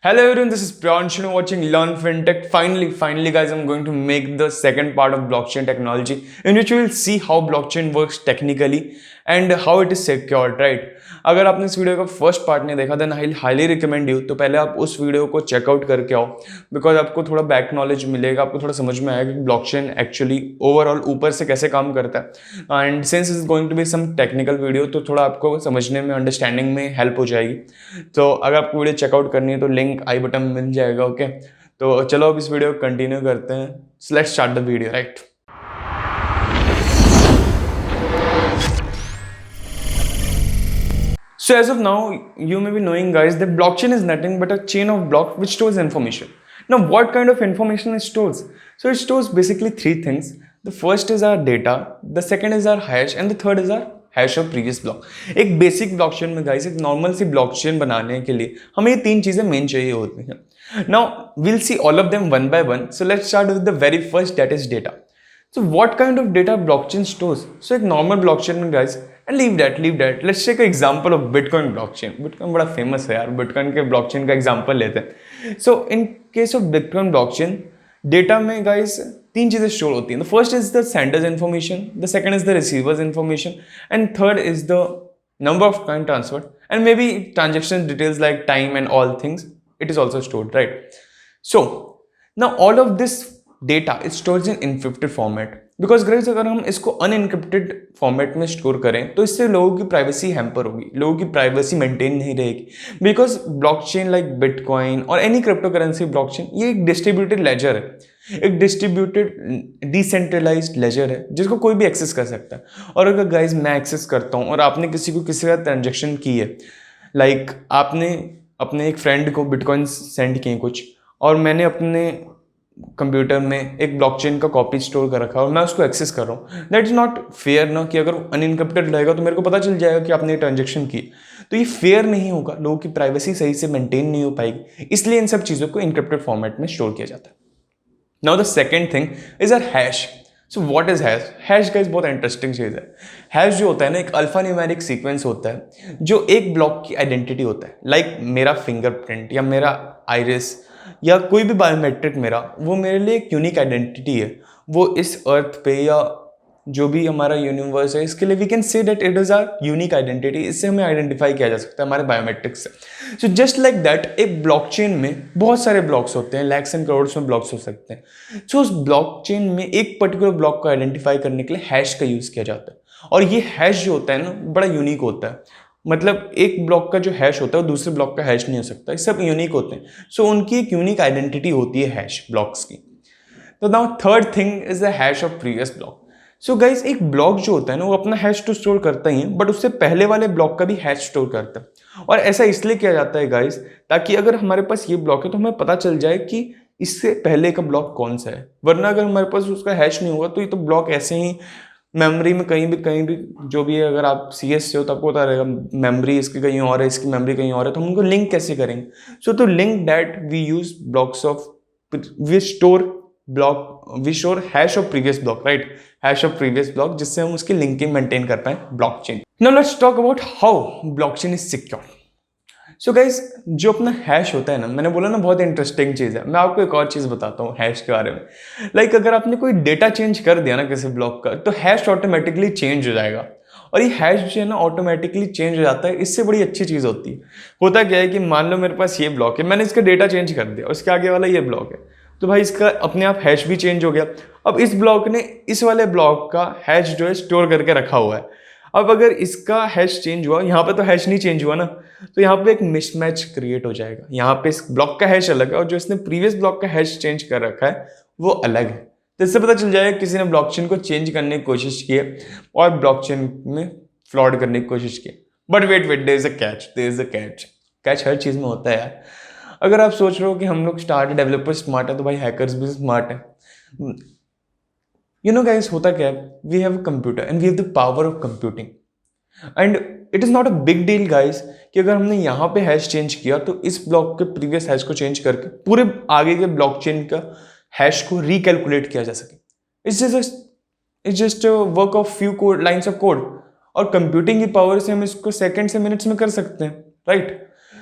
Hello everyone, this is Priyanshu watching LearnFintech. Finally guys, I'm going to make the second part of blockchain technology in which we will see how blockchain works technically and how it is secured, right? अगर आपने इस video का first part नहीं देखा then I highly recommend you तो पहले आप उस वीडियो को चेकआउट करके आओ बिकॉज आपको थोड़ा बैक नॉलेज मिलेगा, आपको थोड़ा समझ में आएगा कि ब्लॉकचेन एक्चुअली ओवरऑल ऊपर से कैसे काम करता है and since is going to be some technical video तो थोड़ा आपको समझने में अंडरस्टैंडिंग में हेल्प हो जाएगी। तो अगर आपको वीडियो चेकआउट करनी है तो लिंक आई बटन में मिल जाएगा। ओके, तो चलो अब इस वीडियो को कंटिन्यू करते हैं। Let's start the video right. So as of now, you may be knowing guys that blockchain is nothing but a chain of blocks which stores information. Now what kind of information it stores? So it stores basically three things. The first is our data, the second is our hash and the third is our hash of previous block. एक basic blockchain में guys, एक normal सी blockchain बनाने के लिए हमें ये तीन चीजें main चाहिए होती हैं। Now we'll see all of them one by one. So let's start with the very first, that is data. So what kind of data blockchain stores? So एक normal blockchain में guys, and leave that. Let's take an example of Bitcoin blockchain. Bitcoin बड़ा famous है यार, Bitcoin के blockchain का example लेते हैं। So in case of Bitcoin blockchain, data में guys तीन चीजें store होती हैं। The first is the sender's information, the second is the receiver's information, and third is the number of coin transferred, and maybe transaction details like time and all things. It is also stored, right? So now all of this data is stored in encrypted format. Because guys अगर हम इसको unencrypted format में store करें तो इससे लोगों की privacy hamper होगी, लोगों की प्राइवेसी मेंटेन नहीं रहेगी। बिकॉज ब्लॉकचेन लाइक बिटकॉइन और एनी क्रिप्टो करेंसी ब्लॉकचेन ये एक डिस्ट्रीब्यूटेड लेजर है, एक डिस्ट्रीब्यूटेड डिसेंट्रलाइज्ड लेजर है जिसको कोई भी एक्सेस कर सकता है। और अगर गाइज मैं एक्सेस करता हूँ और आपने किसी का ट्रांजेक्शन की है, लाइक आपने अपने एक फ्रेंड को बिटकॉइन सेंड किए कुछ और मैंने अपने कंप्यूटर में एक ब्लॉकचेन का कॉपी स्टोर कर रखा है और मैं उसको एक्सेस कर रहा हूँ, दैट इज नॉट फेयर ना। कि अगर अनइनक्रिप्टेड रहेगा तो मेरे को पता चल जाएगा कि आपने ट्रांजेक्शन की, तो ये फेयर नहीं होगा, लोगों की प्राइवेसी सही से मेंटेन नहीं हो पाएगी। इसलिए इन सब चीज़ों को इनक्रिप्टेड फॉर्मेट में स्टोर किया जाता है। Now the second thing is our hash. So what is hash? Hash guys बहुत इंटरेस्टिंग चीज़ है। हैश जो होता है ना, एक अल्फा न्यूमेरिक सीक्वेंस होता है जो एक ब्लॉक की आइडेंटिटी होता है। लाइक मेरा फिंगरप्रिंट या मेरा आइरिस या कोई भी बायोमेट्रिक मेरा, वो मेरे लिए एक यूनिक आइडेंटिटी है। वो इस अर्थ पे या जो भी हमारा यूनिवर्स है इसके लिए we can say that it is our unique identity. इससे हमें आइडेंटिफाई किया जा सकता है हमारे बायोमेट्रिक्स से। सो जस्ट लाइक दैट एक ब्लॉकचेन में बहुत सारे ब्लॉक्स होते हैं, लैक्स एंड करोड्स में ब्लॉक्स हो सकते हैं। सो उस ब्लॉकचेन में एक पर्टिकुलर ब्लॉक को आइडेंटिफाई करने के लिए हैश का यूज किया जाता है। और ये हैश जो होता है ना बड़ा यूनिक होता है। मतलब एक ब्लॉक का जो हैश होता है वो दूसरे ब्लॉक का हैश नहीं हो सकता, सब यूनिक होते हैं। सो उनकी एक यूनिक आइडेंटिटी होती है हैश ब्लॉक्स की। तो now third thing is the hash of previous block. So guys एक ब्लॉक जो होता है ना वो अपना हैश तो स्टोर करता ही है, बट उससे पहले वाले ब्लॉक का भी हैश स्टोर करता है। और ऐसा इसलिए किया जाता है गाइज ताकि अगर हमारे पास ये ब्लॉक है तो हमें पता चल जाए कि इससे पहले का ब्लॉक कौन सा है। वरना अगर हमारे पास उसका हैश नहीं होगा तो ये तो ब्लॉक ऐसे ही मेमोरी में कहीं भी जो भी है, अगर आप CS से हो तो आपको पता रहेगा मेमोरी इसकी कहीं और है, इसकी मेमोरी कहीं और है, तो हम उनको लिंक कैसे करेंगे? सो तो link that we use blocks of we store hash of previous block, right? Hash of previous block जिससे हम उसकी लिंकिंग मेंटेन कर पाए blockchain. Now let's talk about how blockchain is secure. So guys जो अपना hash होता है ना, मैंने बोला ना बहुत इंटरेस्टिंग चीज़ है। मैं आपको एक और चीज़ बताता हूँ हैश के बारे में। लाइक अगर आपने कोई डेटा चेंज कर दिया ना किसी ब्लॉक का तो हैश ऑटोमेटिकली चेंज हो जाएगा। और ये हैश जो है ना ऑटोमेटिकली चेंज हो जाता है। इससे बड़ी अच्छी चीज़ होती है। होता क्या है कि मान लो मेरे पास ये ब्लॉक है, मैंने इसका डेटा चेंज कर दिया, उसके आगे वाला ये ब्लॉक है, तो भाई इसका अपने आप हैश भी चेंज हो गया। अब इस ब्लॉक ने इस वाले ब्लॉक का हैश जो है स्टोर करके रखा हुआ है। अब अगर इसका हैश चेंज हुआ, यहाँ पे तो हैश नहीं चेंज हुआ ना, तो यहाँ पे एक मिसमैच क्रिएट हो जाएगा। यहाँ पे इस ब्लॉक का हैश अलग है और जो इसने प्रीवियस ब्लॉक का हैश चेंज कर रखा है वो अलग है। तो इससे पता चल जाएगा किसी ने ब्लॉकचेन को चेंज करने की कोशिश की है और ब्लॉकचेन में फ्रॉड करने की कोशिश की। But wait there is a catch हर चीज़ में होता है यार। अगर आप सोच रहे हो कि हम लोग डेवलपर स्मार्ट है तो भाई हैकर्स भी स्मार्ट है। You know guys, होता क्या है, we have a computer and we have the power of computing and it is not a big deal guys कि अगर हमने यहाँ पे हैश चेंज किया तो इस ब्लॉक के प्रीवियस हैश को चेंज करके पूरे आगे के ब्लॉकचेन का हैश को रिकैलकुलेट किया जा सके। It's just work of few lines of code और कंप्यूटिंग की पावर से हम इसको सेकेंड से मिनट्स में कर सकते हैं, राइट?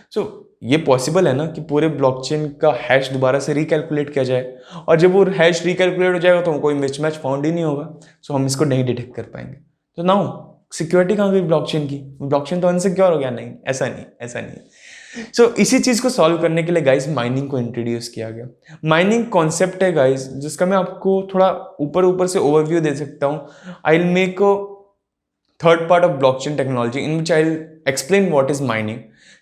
सो ये पॉसिबल है ना कि पूरे ब्लॉकचेन का हैश दोबारा से रिकैलकुलेट किया जाए, और जब वो हैश रिकैलकुलेट हो जाएगा तो कोई मिसमैच फाउंड ही नहीं होगा, सो हम इसको नहीं डिटेक्ट कर पाएंगे। तो नाउ सिक्योरिटी कहाँ गई ब्लॉकचेन की? ब्लॉकचेन तो अनसिक्योर हो गया? नहीं, ऐसा नहीं, ऐसा नहीं। सो इसी चीज़ को सॉल्व करने के लिए गाइस माइनिंग को इंट्रोड्यूस किया गया। माइनिंग कॉन्सेप्ट है गाइस जिसका मैं आपको थोड़ा ऊपर ऊपर से ओवरव्यू दे सकता हूँ। I will make a third part of blockchain technology in which I will explain what is mining,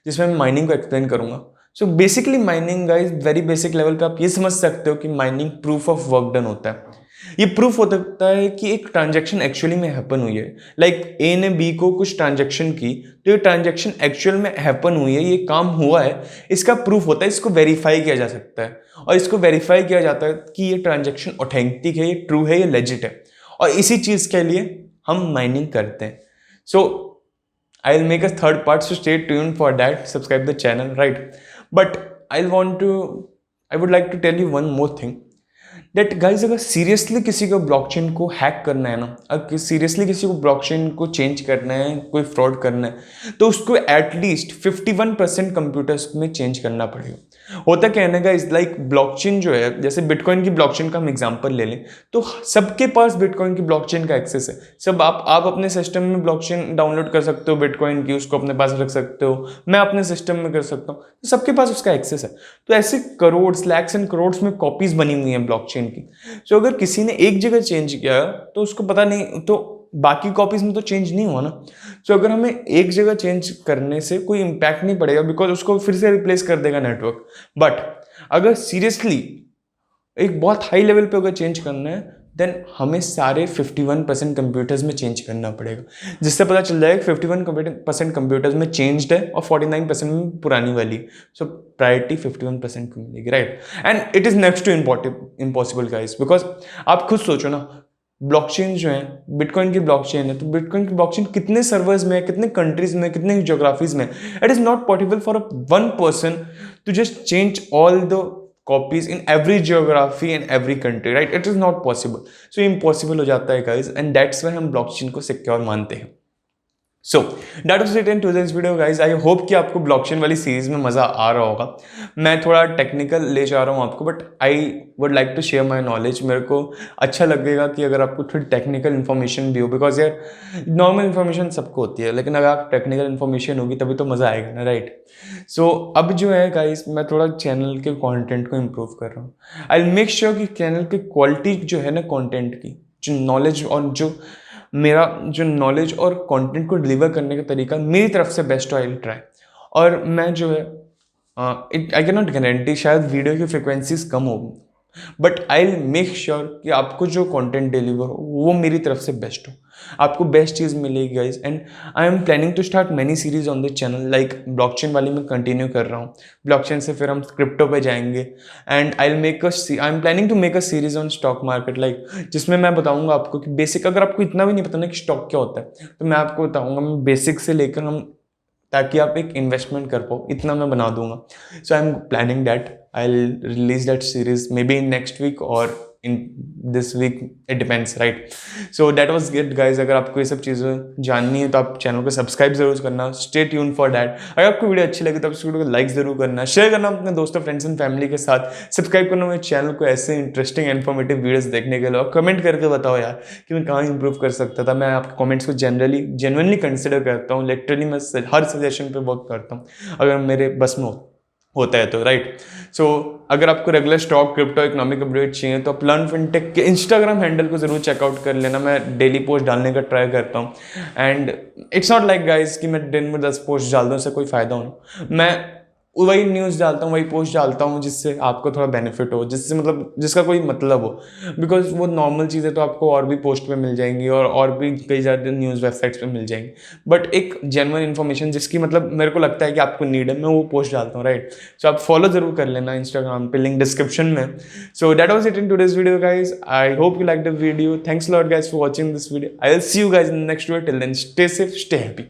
जिसमें मैं माइनिंग को एक्सप्लेन करूंगा। So basically mining guys very basic level पे आप ये समझ सकते हो कि mining proof of work done होता है। ये प्रूफ होता है कि एक ट्रांजैक्शन एक्चुअली में हैपन हुई है। लाइक ए ने बी को कुछ ट्रांजैक्शन की, तो ये ट्रांजैक्शन एक्चुअल में हैपन हुई है, ये काम हुआ है, इसका प्रूफ होता है। इसको वेरीफाई किया जा सकता है, और इसको वेरीफाई किया जाता है कि ये ट्रांजैक्शन ऑथेंटिक है, ये ट्रू है, ये लेजिट है, और इसी चीज के लिए हम माइनिंग करते हैं। सो I will make a third part, so stay tuned for that. Subscribe the channel, right? But I would like to tell you one more thing. That guys, अगर सीरियसली किसी को ब्लॉकचेन को हैक करना है ना, अगर सीरियसली किसी को ब्लॉकचेन को चेंज करना है, कोई फ्रॉड करना है, तो उसको एटलीस्ट 51% कंप्यूटर्स में चेंज करना पड़ेगा। होता क्या है ना गाइस, लाइक ब्लॉकचेन जो है, जैसे बिटकॉइन की ब्लॉकचेन का हम एग्जांपल ले लें, तो सबके पास बिटकॉइन की ब्लॉकचेन का एक्सेस है। सब आप अपने सिस्टम में ब्लॉकचेन डाउनलोड कर सकते हो बिटकॉइन की, उसको अपने पास रख सकते हो, मैं अपने सिस्टम में कर सकता हूँ, तो सबके पास उसका एक्सेस है। तो ऐसे करोड़, लैक्स एंड करोड़ में कॉपीज बनी हुई हैं ब्लॉकचेन की। सो अगर किसी ने एक जगह चेंज किया तो उसको पता नहीं, तो बाकी कॉपीज में तो चेंज नहीं हुआ ना। सो अगर हमें एक जगह चेंज करने से कोई इंपैक्ट नहीं पड़ेगा, बिकॉज उसको फिर से रिप्लेस कर देगा नेटवर्क। बट अगर सीरियसली एक बहुत हाई लेवल पे अगर चेंज करना है, देन हमें सारे 51% कंप्यूटर्स में चेंज करना पड़ेगा, जिससे पता चल जाएगा 51% कंप्यूटर्स में चेंज्ड है और 49% में पुरानी वाली। सो प्रायोरिटी 51% को मिलेगी, right? And it is next to impossible guys, because आप खुद सोचो ना, ब्लॉकचेन जो है, बिटकॉइन की ब्लॉकचेन है, तो बिटकॉइन की ब्लॉकचेन कितने सर्वर्स में है, कितने कंट्रीज में, कितने ज्योग्राफीज में। It is not possible for one person to just change all the copies in every geography and every country, right? It is not possible. So impossible हो जाता है guys, and that's why हम blockchain को secure मानते हैं। So that was it in today's video guys. I hope कि आपको blockchain वाली सीरीज में मजा आ रहा होगा। मैं थोड़ा टेक्निकल ले जा रहा हूँ आपको, but I would like to share my knowledge. मेरे को अच्छा लगेगा कि अगर आपको थोड़ी टेक्निकल इन्फॉर्मेशन भी हो, बिकॉज यार नॉर्मल इन्फॉर्मेशन सबको होती है, लेकिन अगर आप टेक्निकल इन्फॉर्मेशन होगी तभी तो मज़ा आएगा ना, राइट? सो अब जो है गाइस, मैं थोड़ा चैनल के कॉन्टेंट को इम्प्रूव कर रहा हूँ। आई विल मेक श्योर कि चैनल की क्वालिटी जो है ना, कॉन्टेंट की जो नॉलेज और मेरा जो नॉलेज और कंटेंट को डिलीवर करने का तरीका मेरी तरफ से बेस्ट, आई विल ट्राई। और मैं जो है आई कैन नॉट गारंटी शायद वीडियो की फ्रिक्वेंसीज कम हो, but I will make sure कि आपको जो कंटेंट डिलीवर हो वो मेरी तरफ से बेस्ट हो, आपको बेस्ट चीज़ मिलेगी guys. And I am planning to start many series on this channel. Like blockchain वाली मैं कंटिन्यू कर रहा हूँ, ब्लॉकचेन से फिर हम क्रिप्टो पे जाएंगे, and I am planning to make a series on stock market, like जिसमें मैं बताऊंगा आपको कि बेसिक, अगर आपको इतना भी नहीं पता ना कि स्टॉक क्या होता है, तो मैं आपको बताऊंगा, मैं बेसिक से लेकर हम, ताकि आप एक इन्वेस्टमेंट कर पाओ, इतना मैं बना दूंगा। So I am planning that I will release that series maybe in next week और in this week, it depends, right? So that was good guys. अगर आपको ये सब चीज़ें जाननी है तो आप चैनल को सब्सक्राइब जरूर करना, स्टे ट्यून फॉर दैट। अगर आपको वीडियो अच्छी लगी तो आप इस वीडियो को लाइक जरूर करना, शेयर करना अपने दोस्तों, फ्रेंड्स एंड फैमिली के साथ, सब्सक्राइब करना मेरे चैनल को ऐसे इंटरेस्टिंग इन्फॉर्मेटिव वीडियोस देखने के लिए, और कमेंट करके बताओ यार कि मैं कहाँ इंप्रूव कर सकता था। मैं आपके कमेंट्स को जेन्युइनली कंसिडर करता हूँ, लिटरली मैं हर सजेशन पे वर्क करता हूँ अगर मेरे बस में होता है तो, राइट? सो अगर आपको regular stock, crypto, economic update चाहिए तो आप LearnFintech के इंस्टाग्राम हैंडल को जरूर चेकआउट कर लेना। मैं डेली पोस्ट डालने का ट्राई करता हूँ, and it's not like guys कि मैं दिन में 10 पोस्ट डाल दूँ, उससे कोई फायदा हो। मैं वही न्यूज़ डालता हूँ, वही पोस्ट डालता हूँ जिससे आपको थोड़ा बेनिफिट हो, जिससे मतलब जिसका कोई मतलब हो, बिकॉज वो नॉर्मल चीज़ें तो आपको और भी पोस्ट पे मिल जाएंगी और भी कई ज़्यादा न्यूज़ वेबसाइट्स पे मिल जाएंगी, बट एक जेन्युइन इन्फॉर्मेशन जिसकी मतलब मेरे को लगता है कि आपको नीड है, मैं वो पोस्ट डालता हूँ, राइट? सो आप फॉलो जरूर कर लेना इंस्टाग्राम पे, लिंक डिस्क्रिप्शन में। So that was it in today's video guys. I hope you like the video. Thanks lot guys for watching this video. I will see you guys in next video. Till then stay safe, stay happy.